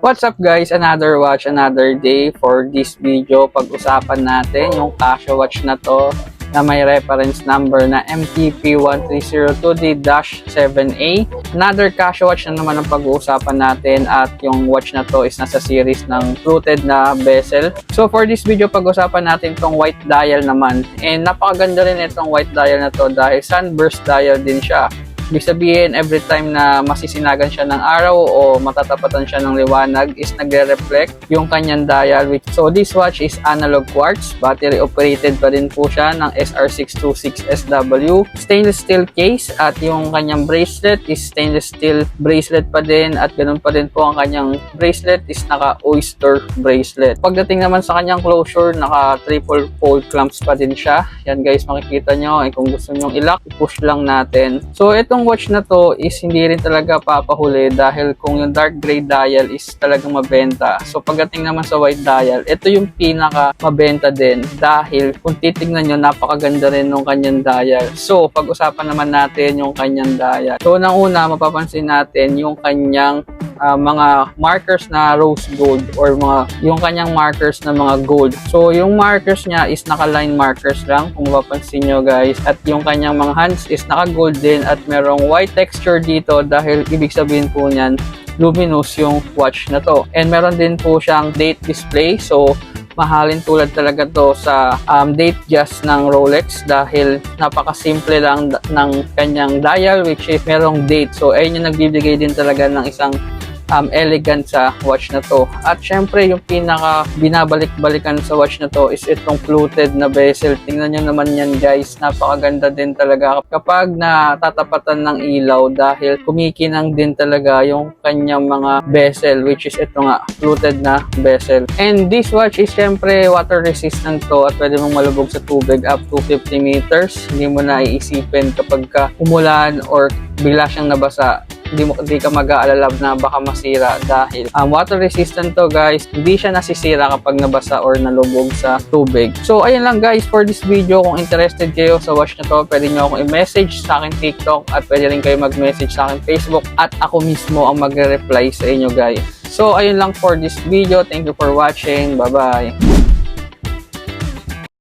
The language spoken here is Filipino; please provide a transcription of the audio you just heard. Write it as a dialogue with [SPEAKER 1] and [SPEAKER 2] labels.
[SPEAKER 1] What's up guys? Another watch, another day. For this video, pag-usapan natin yung Casio watch na to na may reference number na MTP1302D-7A. Another Casio watch na naman ang pag-uusapan natin at yung watch na to is nasa series ng fluted na bezel. So for this video, pag-usapan natin tong white dial naman. And napakaganda rin itong white dial na to dahil sunburst dial din siya. Ibig sabihin, every time na masisinagan siya ng araw o matatapatan siya ng liwanag is nagre-reflect yung kanyang dial. So this watch is analog quartz, battery operated pa din po siya ng SR626SW. Stainless steel case at yung kanyang bracelet is stainless steel bracelet pa din at ganun pa din po ang kanyang bracelet is naka oyster bracelet. Pagdating naman sa kanyang closure, naka triple fold clamps pa din siya. Yan guys, makikita nyo. Kung gusto nyong i-lock, i-push lang natin. So itong watch na to is hindi rin talaga papahuli dahil kung yung dark gray dial is talagang mabenta. So pagdating naman sa white dial, ito yung pinaka mabenta din dahil kung titignan nyo, napakaganda rin ng kanyang dial. So pag-usapan naman natin yung kanyang dial. So una mapapansin natin yung kanyang mga markers na rose gold or yung kanyang markers na mga gold. So yung markers niya is naka-line markers lang kung mapapansin nyo guys, at yung kanyang mga hands is naka-gold din at merong white texture dito dahil ibig sabihin po niyan luminous yung watch na to. And meron din po siyang date display, so mahalin tulad talaga to sa date just ng Rolex dahil napakasimple lang ng kanyang dial which is merong date. So ayun yung nagbibigay din talaga ng isang elegant sa watch na to. At syempre yung pinaka binabalik-balikan sa watch na to is itong fluted na bezel. Tingnan nyo naman yan guys, napakaganda din talaga kapag natatapatan ng ilaw dahil kumikinang din talaga yung kanyang mga bezel which is ito nga, fluted na bezel. And this watch is syempre water resistant to at pwede mong malubog sa tubig up to 50 meters. Hindi mo na iisipin kapag umulan or bigla siyang nabasa, hindi ka mag-aalala na baka masira dahil water resistant to guys. Hindi siya nasisira kapag nabasa or nalubog sa tubig. So ayun lang guys for this video. Kung interested kayo sa watch na to, pwede nyo akong i-message sa akin TikTok at pwede rin kayo mag-message sa akin Facebook at ako mismo ang magre-reply sa inyo guys. So ayun lang for this video. Thank you for watching. Bye bye.